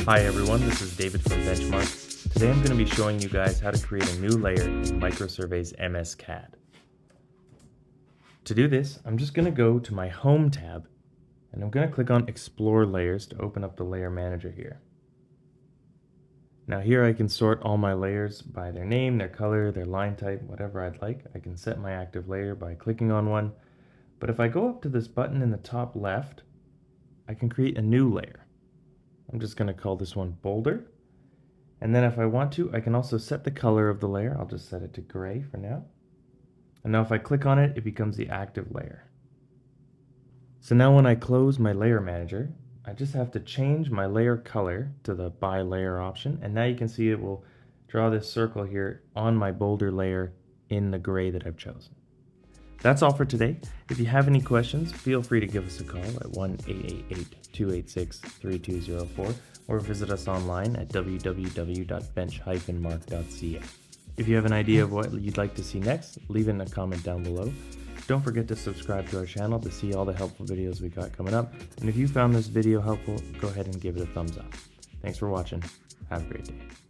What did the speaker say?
Hi everyone, this is David from Benchmark. Today I'm going to be showing you guys how to create a new layer in MicroSurvey's MSCAD. To do this, I'm just going to go to my Home tab and I'm going to click on Explore Layers to open up the Layer Manager here. Now here I can sort all my layers by their name, their color, their line type, whatever I'd like. I can set my active layer by clicking on one. But if I go up to this button in the top left, I can create a new layer. I'm just going to call this one Boulder. And then if I want to, I can also set the color of the layer. I'll just set it to gray for now. And now if I click on it, it becomes the active layer. So now when I close my Layer Manager, I just have to change my layer color to the by layer option. And now you can see it will draw this circle here on my Boulder layer in the gray that I've chosen. That's all for today. If you have any questions, feel free to give us a call at 1-888-286-3204 or visit us online at www.bench-mark.ca. If you have an idea of what you'd like to see next, leave it in a comment down below. Don't forget to subscribe to our channel to see all the helpful videos we got coming up. And if you found this video helpful, go ahead and give it a thumbs up. Thanks for watching. Have a great day.